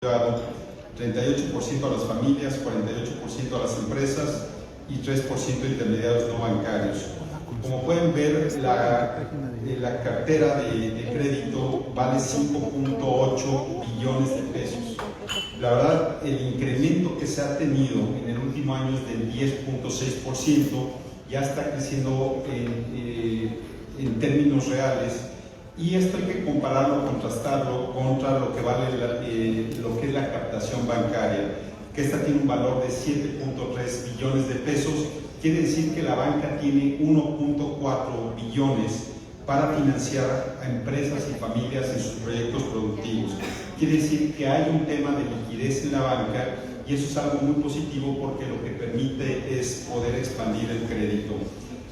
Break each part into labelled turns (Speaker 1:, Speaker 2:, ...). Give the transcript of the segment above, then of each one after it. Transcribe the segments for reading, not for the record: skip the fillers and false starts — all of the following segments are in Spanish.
Speaker 1: privado, 38% a las familias, 48% a las empresas y 3% a intermediarios no bancarios. Como pueden ver, la cartera de crédito vale 5.8 billones de pesos. La verdad, el incremento que se ha tenido en el último año es del 10.6%, ya está creciendo en términos reales, y esto hay que compararlo, contrastarlo contra lo que vale lo que es la captación bancaria, que esta tiene un valor de 7.3 billones de pesos. Quiere decir que la banca tiene 1.4 billones para financiar a empresas y familias en sus proyectos productivos. Quiere decir que hay un tema de liquidez en la banca, y eso es algo muy positivo porque lo que permite es poder expandir el crédito.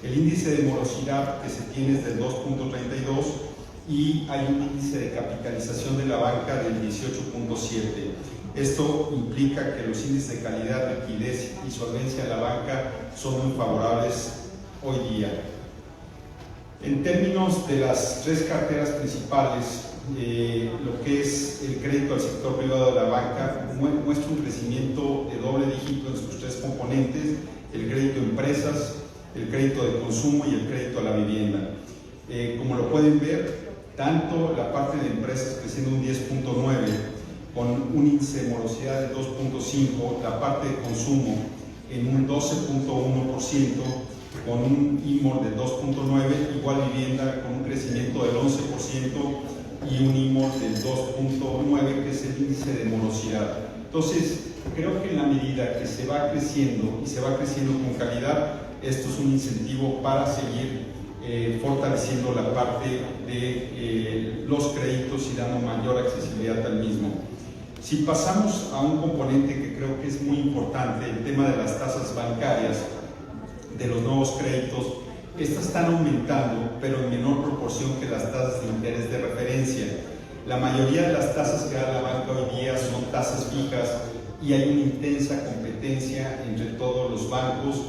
Speaker 1: El índice de morosidad que se tiene es del 2.32 y hay un índice de capitalización de la banca del 18.7. Esto implica que los índices de calidad, liquidez y solvencia de la banca son muy favorables hoy día. En términos de las tres carteras principales, lo que es el crédito al sector privado de la banca muestra un crecimiento de doble dígito en sus tres componentes: el crédito a empresas, el crédito de consumo y el crédito a la vivienda. Como lo pueden ver, tanto la parte de empresas creciendo un 10.9 con un índice de morosidad de 2.5, la parte de consumo en un 12.1%, con un IMOR de 2.9, igual vivienda con un crecimiento del 11% y un IMOR del 2.9, que es el índice de morosidad. Entonces, creo que en la medida que se va creciendo y se va creciendo con calidad, esto es un incentivo para seguir fortaleciendo la parte de los créditos y dando mayor accesibilidad al mismo. Si pasamos a un componente que creo que es muy importante, el tema de las tasas bancarias, de los nuevos créditos, estas están aumentando, pero en menor proporción que las tasas de interés de referencia. La mayoría de las tasas que da la banca hoy día son tasas fijas y hay una intensa competencia entre todos los bancos.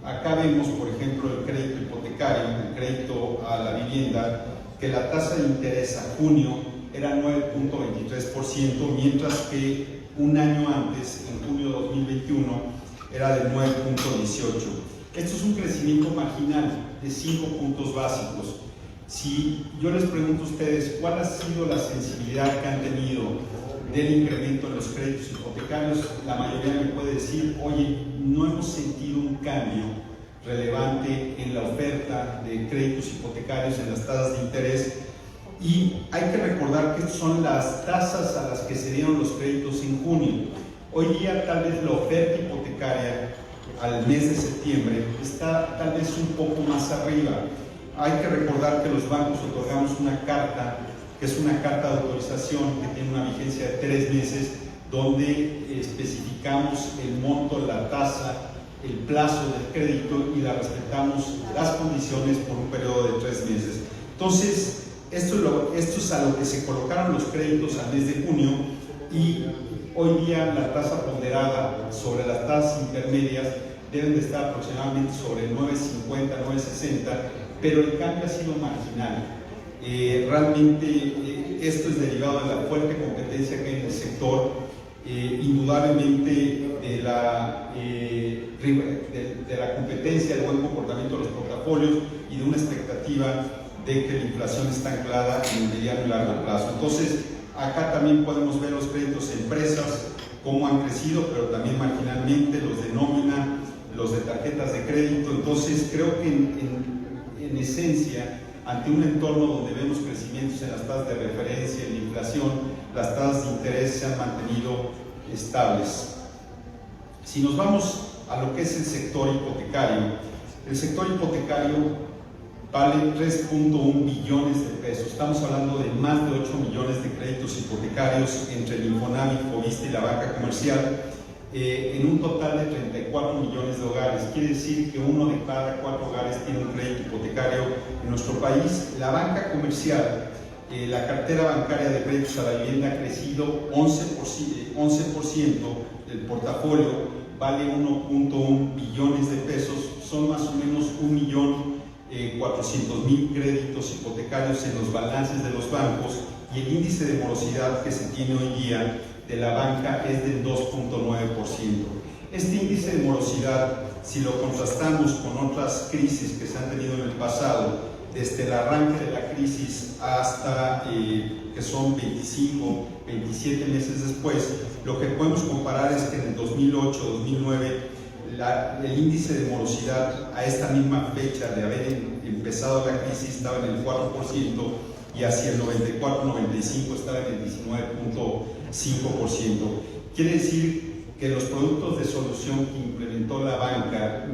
Speaker 1: Acá vemos, por ejemplo, el crédito hipotecario, el crédito a la vivienda, que la tasa de interés a junio era 9.23%, mientras que un año antes, en junio de 2021, era de 9.18%. Esto es un crecimiento marginal de 5 puntos básicos. Si yo les pregunto a ustedes cuál ha sido la sensibilidad que han tenido del incremento en los créditos hipotecarios, la mayoría me puede decir: oye, no hemos sentido un cambio relevante en la oferta de créditos hipotecarios, en las tasas de interés. Y hay que recordar que estas son las tasas a las que se dieron los créditos en junio. Hoy día tal vez la oferta hipotecaria al mes de septiembre está tal vez un poco más arriba. Hay que recordar que los bancos otorgamos una carta, que es una carta de autorización que tiene una vigencia de 3 meses, donde especificamos el monto, la tasa, el plazo del crédito y la respetamos las condiciones por un periodo de 3 meses. Entonces, esto es a lo que se colocaron los créditos al mes de junio, y hoy día la tasa ponderada sobre las tasas intermedias deben de estar aproximadamente sobre 9.50, 9.60, pero el cambio ha sido marginal. Realmente esto es derivado de la fuerte competencia que hay en el sector, indudablemente de la competencia, del buen comportamiento de los portafolios y de una expectativa de que la inflación está anclada en el mediano y largo plazo. Entonces, acá también podemos ver los créditos a empresas, cómo han crecido, pero también marginalmente, los de nómina, los de tarjetas de crédito. Entonces, creo que en esencia, ante un entorno donde vemos crecimientos en las tasas de referencia, en la inflación, las tasas de interés se han mantenido estables. Si nos vamos a lo que es el sector hipotecario vale 3.1 billones de pesos. Estamos hablando de más de 8 millones de créditos hipotecarios entre el Infonavit, Foviste y la banca comercial, en un total de 34 millones de hogares. Quiere decir que 1 de cada 4 hogares tiene un crédito hipotecario en nuestro país. La banca comercial, la cartera bancaria de créditos a la vivienda ha crecido 11%, el portafolio vale 1.1 billones de pesos, son más o menos 1.400.000 créditos hipotecarios en los balances de los bancos, y el índice de morosidad que se tiene hoy día de la banca es del 2.9%. Este índice de morosidad, si lo contrastamos con otras crisis que se han tenido en el pasado, desde el arranque de la crisis hasta que son 25, 27 meses después, lo que podemos comparar es que en el 2008-2009 el índice de morosidad a esta misma fecha de haber empezado la crisis estaba en el 4% y hacia el 94-95 estaba en el 19.5%. Quiere decir que los productos de solución que implementó la banca,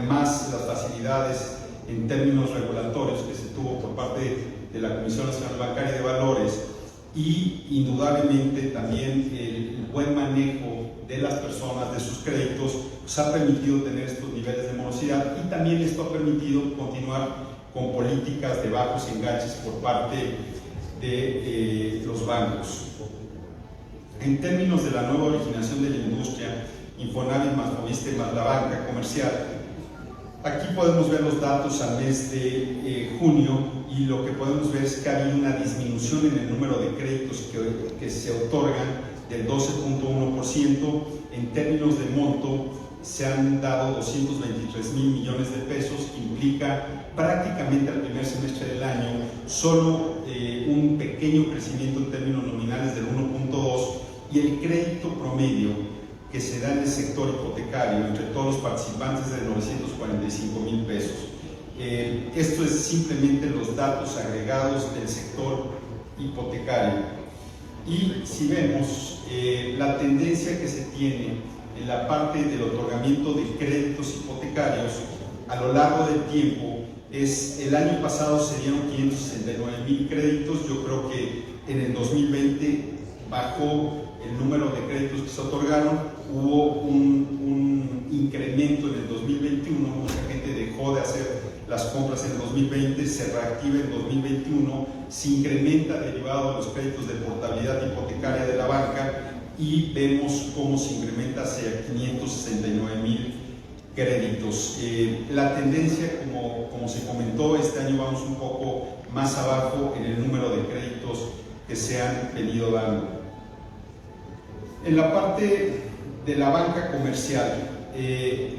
Speaker 1: más las facilidades en términos regulatorios que se tuvo por parte de la Comisión Nacional Bancaria de Valores y indudablemente también el buen manejo de las personas, de sus créditos, pues ha permitido tener estos niveles de morosidad y también esto ha permitido continuar con políticas de bajos enganches por parte de los bancos. En términos de la nueva originación de la industria, Infonavit más Fobiste más la banca comercial, aquí podemos ver los datos al mes de junio y lo que podemos ver es que ha habido una disminución en el número de créditos que se otorgan del 12.1%. En términos de monto, se han dado 223,000 millones de pesos, que implica prácticamente al primer semestre del año solo un pequeño crecimiento en términos nominales del 1.2%, y el crédito promedio que se da en el sector hipotecario entre todos los participantes de 945,000 pesos. Esto es simplemente los datos agregados del sector hipotecario. Y si vemos la tendencia que se tiene en la parte del otorgamiento de créditos hipotecarios a lo largo del tiempo, el año pasado se dieron 569,000 créditos. Yo creo que en el 2020 bajó el número de créditos que se otorgaron, hubo un incremento en el 2021, mucha gente dejó de hacer las compras en el 2020, se reactiva en 2021, se incrementa derivado de los créditos de portabilidad hipotecaria de la banca y vemos cómo se incrementa hacia 569,000 créditos. La tendencia, como se comentó, este año vamos un poco más abajo en el número de créditos que se han venido dando. En la parte de la banca comercial,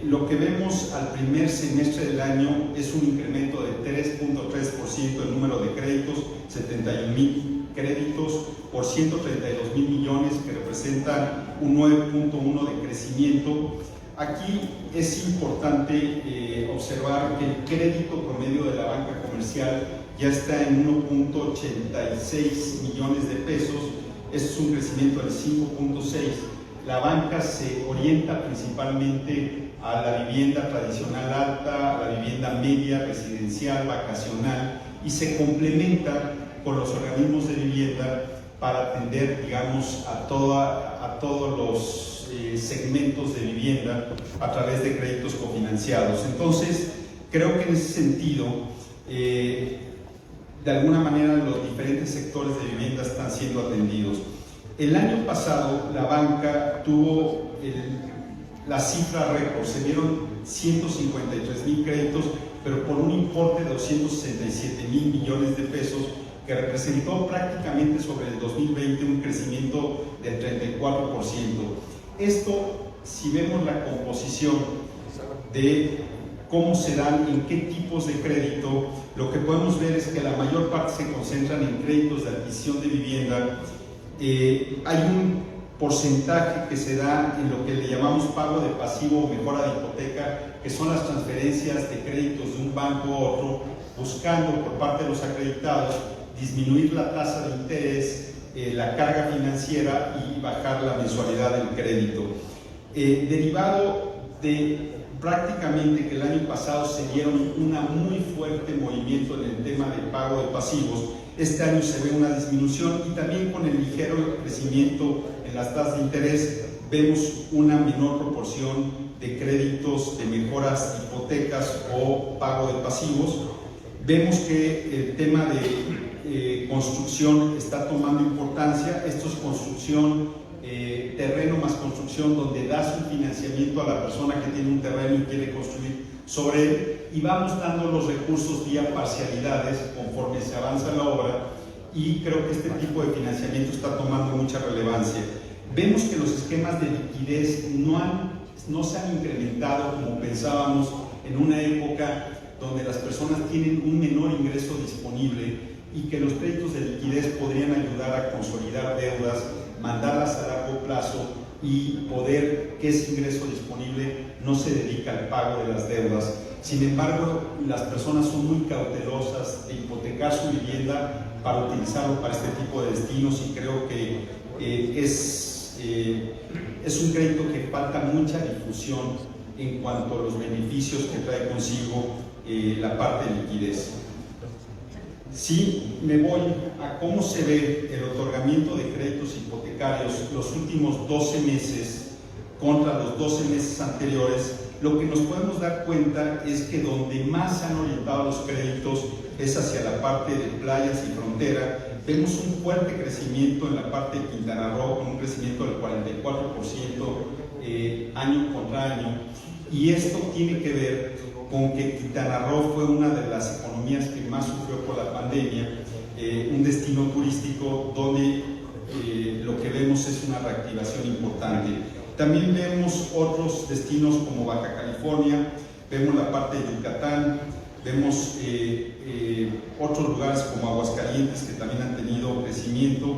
Speaker 1: lo que vemos al primer semestre del año es un incremento de 3.3% en número de créditos, 71,000 créditos por 132,000 millones, que representan un 9.1% de crecimiento. Aquí es importante observar que el crédito promedio de la banca comercial ya está en 1.86 millones de pesos. Es un crecimiento del 5.6%. La banca se orienta principalmente a la vivienda tradicional alta, a la vivienda media, residencial, vacacional, y se complementa con los organismos de vivienda para atender, digamos, a todos los segmentos de vivienda a través de créditos cofinanciados. Entonces, creo que en ese sentido, de alguna manera los diferentes sectores de vivienda están siendo atendidos. El año pasado la banca tuvo la cifra récord, se dieron 153,000 créditos, pero por un importe de 267,000 millones de pesos, que representó prácticamente sobre el 2020 un crecimiento del 34%. Esto, si vemos la composición de cómo se dan, en qué tipos de crédito, lo que podemos ver es que la mayor parte se concentran en créditos de adquisición de vivienda. Hay un porcentaje que se da en lo que le llamamos pago de pasivo o mejora de hipoteca, que son las transferencias de créditos de un banco a otro, buscando por parte de los acreditados disminuir la tasa de interés, la carga financiera y bajar la mensualidad del crédito. Derivado de prácticamente que el año pasado se dieron un muy fuerte movimiento en el tema de pago de pasivos, este año se ve una disminución, y también con el ligero crecimiento en las tasas de interés vemos una menor proporción de créditos de mejoras de hipotecas o pago de pasivos. Vemos que el tema de construcción está tomando importancia. Esto es construcción, terreno más construcción, donde das un financiamiento a la persona que tiene un terreno y quiere construir sobre él, y vamos dando los recursos vía parcialidades conforme se avanza la obra, y creo que este tipo de financiamiento está tomando mucha relevancia. Vemos que los esquemas de liquidez no se han incrementado como pensábamos en una época donde las personas tienen un menor ingreso disponible y que los créditos de liquidez podrían ayudar a consolidar deudas, mandarlas a largo plazo y poder que ese ingreso disponible no se dedique al pago de las deudas. Sin embargo, las personas son muy cautelosas de hipotecar su vivienda para utilizarlo para este tipo de destinos y creo que es un crédito que falta mucha difusión en cuanto a los beneficios que trae consigo la parte de liquidez. Si me voy a cómo se ve el otorgamiento de créditos hipotecarios los últimos 12 meses contra los 12 meses anteriores, lo que nos podemos dar cuenta es que donde más se han orientado los créditos es hacia la parte de playas y frontera. Vemos un fuerte crecimiento en la parte de Quintana Roo, con un crecimiento del 44% año contra año, y esto tiene que ver con que Quintana Roo fue una de las economías que más sufrió por la pandemia, un destino turístico donde lo que vemos es una reactivación importante. También vemos otros destinos como Baja California, vemos la parte de Yucatán, vemos otros lugares como Aguascalientes que también han tenido crecimiento,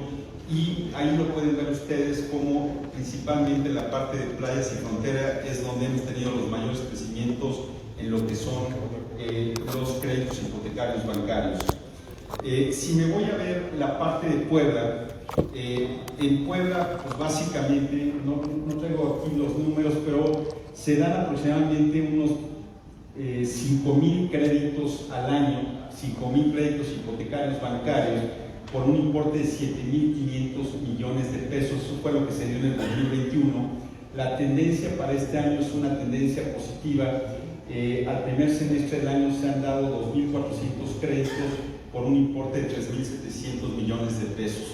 Speaker 1: y ahí lo pueden ver ustedes como principalmente la parte de playas y frontera es donde hemos tenido los mayores crecimientos en lo que son los créditos hipotecarios bancarios. Si me voy a ver la parte de Puebla, en Puebla, pues básicamente, no traigo aquí los números, pero se dan aproximadamente unos 5,000 créditos al año, 5,000 créditos hipotecarios bancarios, por un importe de 7,500 millones de pesos. Eso fue lo que se dio en el 2021. La tendencia para este año es una tendencia positiva. Al primer semestre del año se han dado 2,400 créditos por un importe de 3,700 millones de pesos.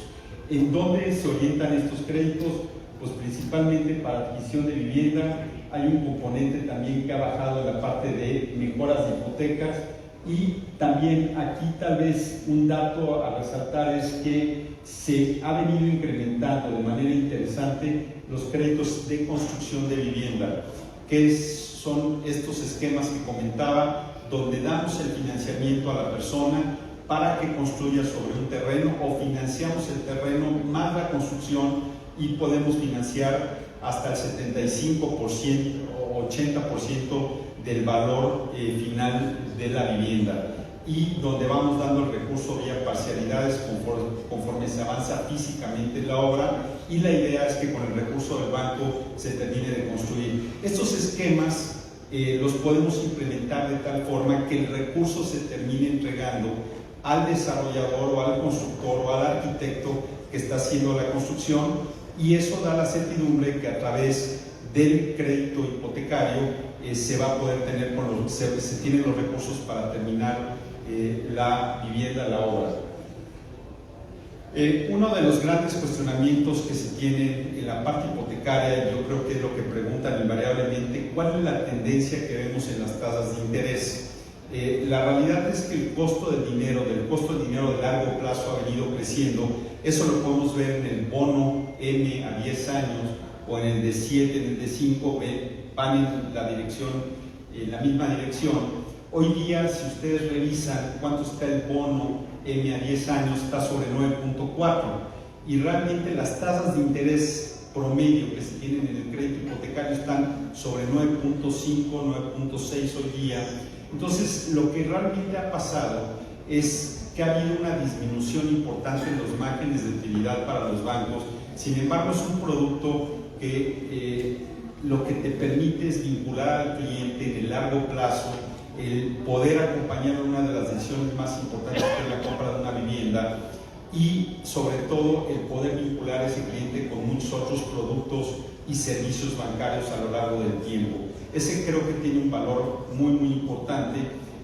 Speaker 1: ¿En dónde se orientan estos créditos? Pues principalmente para adquisición de vivienda. Hay un componente también que ha bajado en la parte de mejoras de hipotecas, y también aquí tal vez un dato a resaltar es que se ha venido incrementando de manera interesante los créditos de construcción de vivienda, que son estos esquemas que comentaba, donde damos el financiamiento a la persona para que construya sobre un terreno, o financiamos el terreno más la construcción y podemos financiar hasta el 75% o 80% del valor final de la vivienda, y donde vamos dando el recurso vía parcialidades conforme se avanza físicamente la obra, y la idea es que con el recurso del banco se termine de construir. Estos esquemas los podemos implementar de tal forma que el recurso se termine entregando al desarrollador o al constructor o al arquitecto que está haciendo la construcción, y eso da la certidumbre que a través del crédito hipotecario se va a poder tener, se tienen los recursos para terminar la vivienda, la obra. Uno de los grandes cuestionamientos que se tienen en la parte hipotecaria, yo creo que es lo que preguntan invariablemente, ¿cuál es la tendencia que vemos en las tasas de interés? La realidad es que el costo del dinero de largo plazo ha venido creciendo. Eso lo podemos ver en el bono M a 10 años o en el de 7, en el de 5, van en la dirección, en la misma dirección. Hoy día, si ustedes revisan cuánto está el bono M a 10 años, está sobre 9.4, y realmente las tasas de interés promedio que se tienen en el crédito hipotecario están sobre 9.5, 9.6 hoy día. Entonces, lo que realmente ha pasado es que ha habido una disminución importante en los márgenes de utilidad para los bancos. Sin embargo, es un producto que lo que te permite es vincular al cliente en el largo plazo, el poder acompañar una de las decisiones más importantes, que es la compra de una vivienda, y sobre todo el poder vincular a ese cliente con muchos otros productos y servicios bancarios a lo largo del tiempo. Ese creo que tiene un valor muy importante.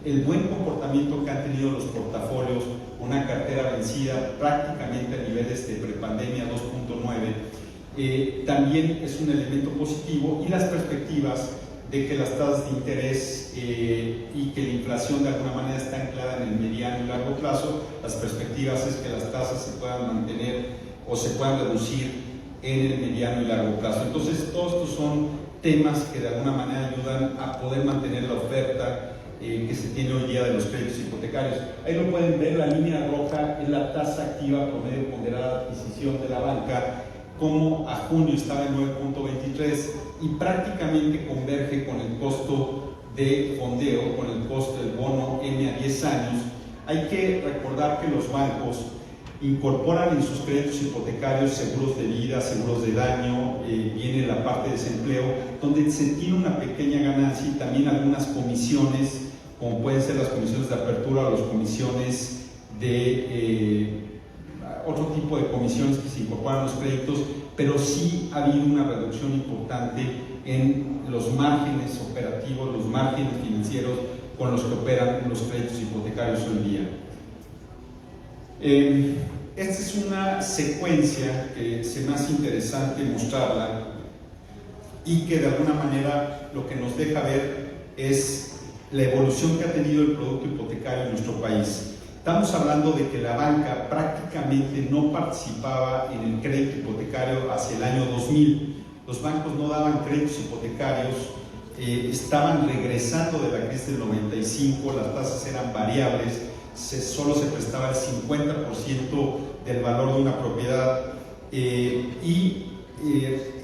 Speaker 1: El buen comportamiento que han tenido los portafolios, una cartera vencida prácticamente a niveles de prepandemia 2.9, también es un elemento positivo, y las perspectivas de que las tasas de interés y que la inflación de alguna manera está anclada en el mediano y largo plazo, las perspectivas es que las tasas se puedan mantener o se puedan reducir en el mediano y largo plazo. Entonces, todos estos son temas que de alguna manera ayudan a poder mantener la oferta que se tiene hoy día de los créditos hipotecarios. Ahí lo pueden ver, la línea roja es la tasa activa promedio ponderada de adquisición de la banca, como a junio estaba en 9.23 y prácticamente converge con el costo de fondeo, con el costo del bono M a 10 años. Hay que recordar que los bancos incorporan en sus créditos hipotecarios seguros de vida, seguros de daño, viene la parte de desempleo, donde se tiene una pequeña ganancia y también algunas comisiones, como pueden ser las comisiones de apertura o las comisiones de otro tipo de comisiones que se incorporan a los créditos, pero sí ha habido una reducción importante en los márgenes operativos, los márgenes financieros con los que operan los créditos hipotecarios hoy día. Esta es una secuencia que se me hace interesante mostrarla y que de alguna manera lo que nos deja ver es la evolución que ha tenido el producto hipotecario en nuestro país. Estamos hablando de que la banca prácticamente no participaba en el crédito hipotecario hacia el año 2000. Los bancos no daban créditos hipotecarios, estaban regresando de la crisis del 95, las tasas eran variables, solo se prestaba el 50% del valor de una propiedad y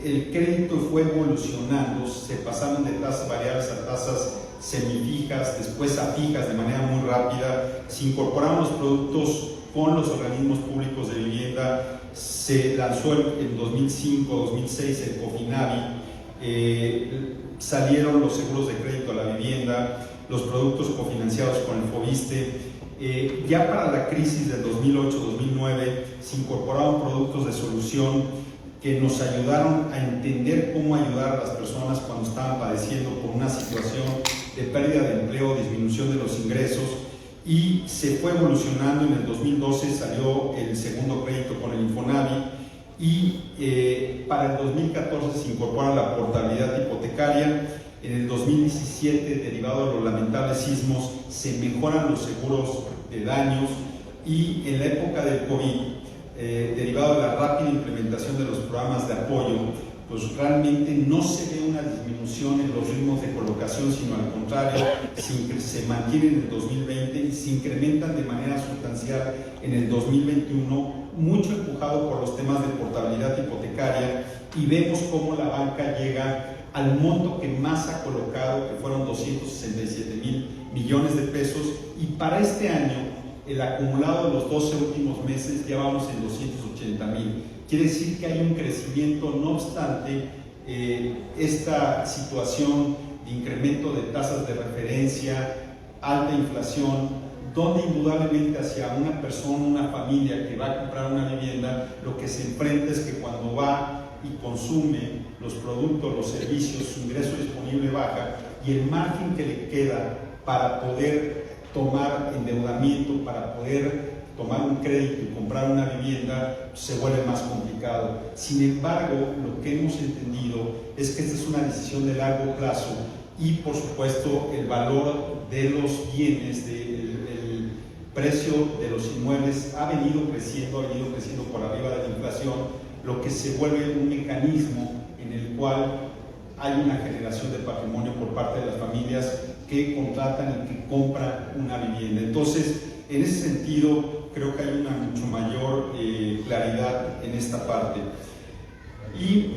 Speaker 1: el crédito fue evolucionando, se pasaron de tasas variables a tasas semifijas, después a fijas de manera muy rápida, se incorporaron los productos con los organismos públicos de vivienda, se lanzó en 2005-2006 el COFINAVI, salieron los seguros de crédito a la vivienda, los productos cofinanciados con el FOBISTE. Ya para la crisis del 2008-2009 se incorporaron productos de solución que nos ayudaron a entender cómo ayudar a las personas cuando estaban padeciendo por una situación de pérdida de empleo, disminución de los ingresos, y se fue evolucionando. En el 2012 salió el segundo crédito con el Infonavi y para el 2014 se incorpora la portabilidad hipotecaria. En el 2017, derivado de los lamentables sismos, se mejoran los seguros de daños y en la época del COVID, derivado de la rápida implementación de los programas de apoyo, pues realmente no se ve una disminución en los ritmos de colocación, sino al contrario, se mantienen en el 2020 y se incrementan de manera sustancial en el 2021, mucho empujado por los temas de portabilidad hipotecaria, y vemos cómo la banca llega al monto que más ha colocado, que fueron 267,000 millones de pesos, y para este año el acumulado de los 12 últimos meses ya vamos en 280,000. Quiere decir que hay un crecimiento, no obstante esta situación de incremento de tasas de referencia, alta inflación, donde indudablemente hacia una persona, una familia que va a comprar una vivienda, lo que se enfrenta es que cuando va y consume los productos, los servicios, su ingreso disponible baja y el margen que le queda para poder tomar endeudamiento, para poder tomar un crédito y comprar una vivienda, se vuelve más complicado. Sin embargo, lo que hemos entendido es que esta es una decisión de largo plazo y, por supuesto, el valor de los bienes, el precio de los inmuebles ha venido creciendo por arriba de la inflación, lo que se vuelve un mecanismo en el cual hay una generación de patrimonio por parte de las familias que contratan y que compran una vivienda. Entonces, en ese sentido, creo que hay una mucho mayor claridad en esta parte. Y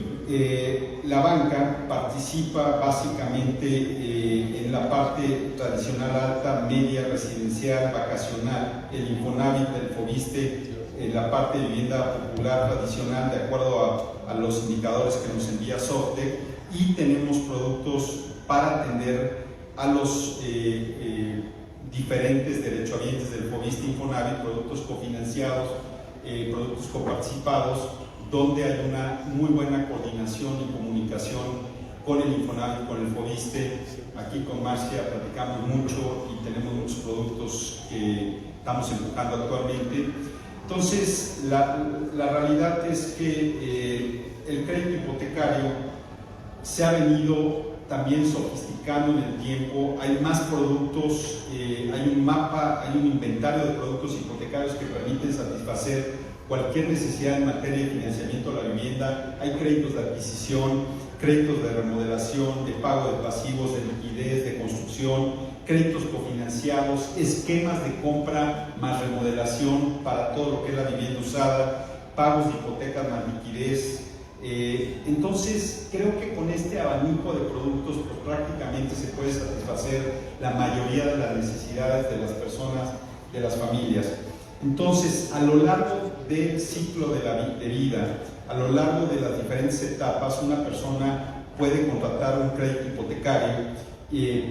Speaker 1: la banca participa básicamente en la parte tradicional alta, media, residencial, vacacional, el Infonavit, el FOBISTE, en la parte de vivienda popular tradicional, de acuerdo a los indicadores que nos envía Softec, y tenemos productos para atender a los diferentes derechohabientes del FOBISTE Infonavit, productos cofinanciados, productos coparticipados, donde hay una muy buena coordinación y comunicación con el Infonavit, con el FOBISTE. Aquí con Marcia platicamos mucho y tenemos muchos productos que estamos empujando actualmente. Entonces, la realidad es que el crédito hipotecario se ha venido también sofisticando en el tiempo, hay más productos, hay un mapa, hay un inventario de productos hipotecarios que permiten satisfacer cualquier necesidad en materia de financiamiento de la vivienda. Hay créditos de adquisición, créditos de remodelación, de pago de pasivos, de liquidez, de construcción, créditos cofinanciados, esquemas de compra más remodelación para todo lo que es la vivienda usada, pagos de hipotecas más liquidez. Entonces creo que con este abanico de productos pues, prácticamente se puede satisfacer la mayoría de las necesidades de las personas, de las familias. Entonces, a lo largo del ciclo de vida, a lo largo de las diferentes etapas, una persona puede contratar un crédito hipotecario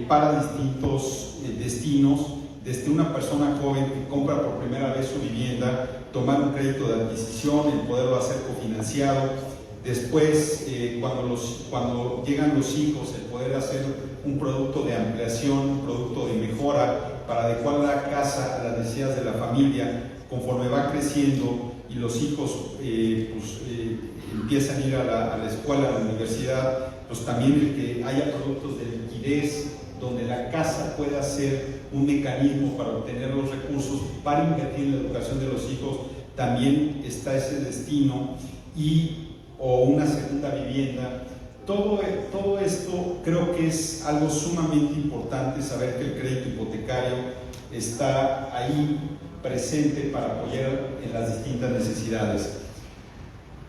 Speaker 1: para distintos destinos, desde una persona joven que compra por primera vez su vivienda, tomar un crédito de adquisición, el poderlo hacer cofinanciado. Después, cuando llegan los hijos, el poder hacer un producto de ampliación, un producto de mejora para adecuar la casa a las necesidades de la familia. Conforme va creciendo y los hijos empiezan a ir a la escuela, a la universidad, pues también el que haya productos de liquidez, donde la casa pueda ser un mecanismo para obtener los recursos para invertir en la educación de los hijos, también está ese destino, o una segunda vivienda. Todo esto creo que es algo sumamente importante, saber que el crédito hipotecario está ahí presente para apoyar en las distintas necesidades.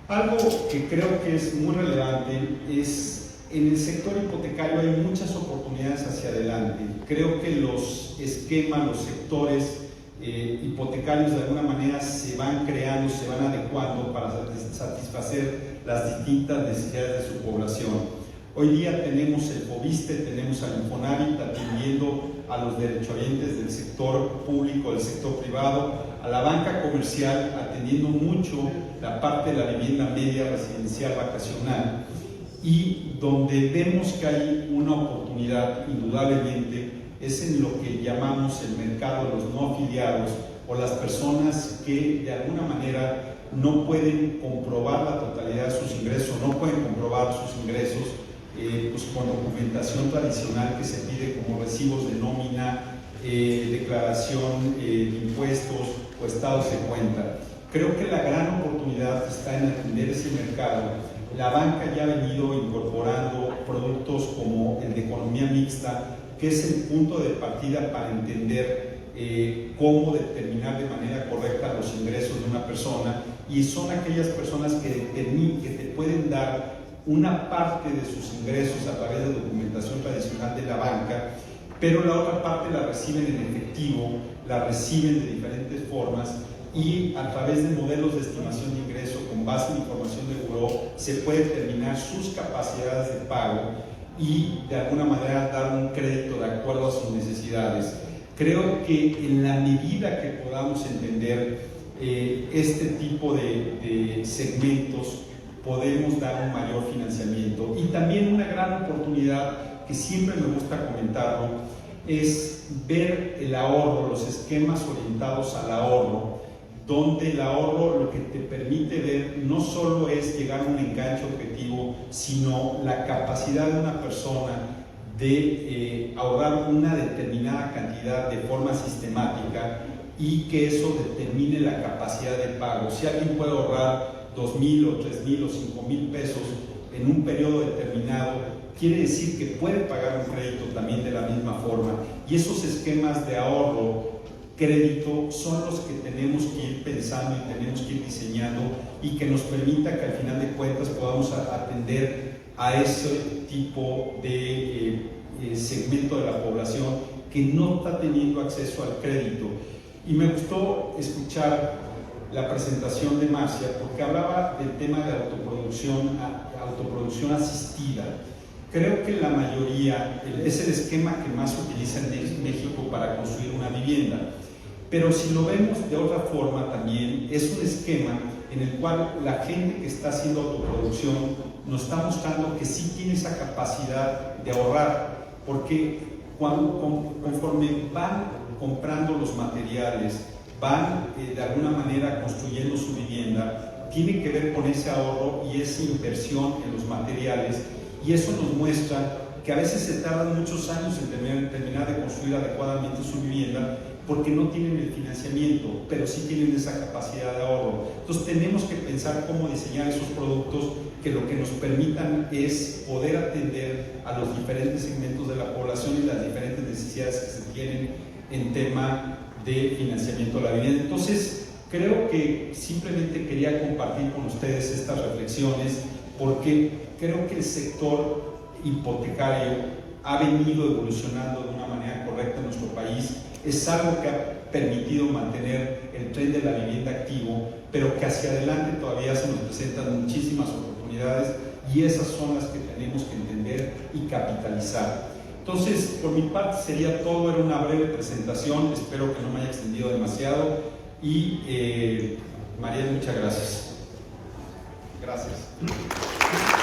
Speaker 1: Algo que creo que es muy relevante es, en el sector hipotecario hay muchas oportunidades hacia adelante. Creo que los esquemas, los sectores hipotecarios de alguna manera se van creando, se van adecuando para satisfacer las distintas necesidades de su población. Hoy día tenemos el FOBISTE, tenemos al Infonavit atendiendo a los derechohabientes del sector público, del sector privado, a la banca comercial atendiendo mucho la parte de la vivienda media residencial vacacional, y donde vemos que hay una oportunidad indudablemente es en lo que llamamos el mercado de los no afiliados, o las personas que de alguna manera no pueden comprobar la totalidad de sus ingresos, no pueden comprobar sus ingresos pues con documentación tradicional que se pide, como recibos de nómina, declaración de impuestos o estados de cuenta. Creo que la gran oportunidad está en atender ese mercado. La banca ya ha venido incorporando productos como el de economía mixta, que es el punto de partida para entender cómo determinar de manera correcta los ingresos de una persona, y son aquellas personas que te pueden dar una parte de sus ingresos a través de documentación tradicional de la banca, pero la otra parte la reciben en efectivo, la reciben de diferentes formas, y a través de modelos de estimación de ingreso con base en información de buró se puede determinar sus capacidades de pago y de alguna manera dar un crédito de acuerdo a sus necesidades. Creo que en la medida que podamos entender este tipo de segmentos, podemos dar un mayor financiamiento. Y también una gran oportunidad que siempre me gusta comentarlo es ver el ahorro, los esquemas orientados al ahorro, donde el ahorro lo que te permite ver no solo es llegar a un enganche objetivo, sino la capacidad de una persona de ahorrar una determinada cantidad de forma sistemática, y que eso determine la capacidad de pago. Si alguien puede ahorrar 2,000 o 3,000 o 5,000 pesos en un periodo determinado, quiere decir que puede pagar un crédito también de la misma forma. Y esos esquemas de ahorro, crédito, son los que tenemos que ir pensando y tenemos que ir diseñando, y que nos permita que al final de cuentas podamos atender a ese tipo de segmento de la población que no está teniendo acceso al crédito. Y me gustó escuchar la presentación de Marcia, porque hablaba del tema de autoproducción asistida. Creo que la mayoría es el esquema que más se utiliza en México para construir una vivienda, pero si lo vemos de otra forma también es un esquema en el cual la gente que está haciendo autoproducción nos está mostrando que sí tiene esa capacidad de ahorrar, porque conforme van comprando los materiales, van de alguna manera construyendo su vivienda, tiene que ver con ese ahorro y esa inversión en los materiales, y eso nos muestra que a veces se tardan muchos años en terminar de construir adecuadamente su vivienda porque no tienen el financiamiento, pero sí tienen esa capacidad de ahorro. Entonces tenemos que pensar cómo diseñar esos productos que lo que nos permitan es poder atender a los diferentes segmentos de la población y las diferentes necesidades que se tienen en tema de financiamiento de la vivienda. Entonces, creo que simplemente quería compartir con ustedes estas reflexiones porque creo que el sector hipotecario ha venido evolucionando de una manera correcta en nuestro país. Es algo que ha permitido mantener el tren de la vivienda activo, pero que hacia adelante todavía se nos presentan muchísimas oportunidades y esas son las que tenemos que entender y capitalizar. Entonces, por mi parte sería todo, era una breve presentación, espero que no me haya extendido demasiado y María, muchas gracias. Gracias.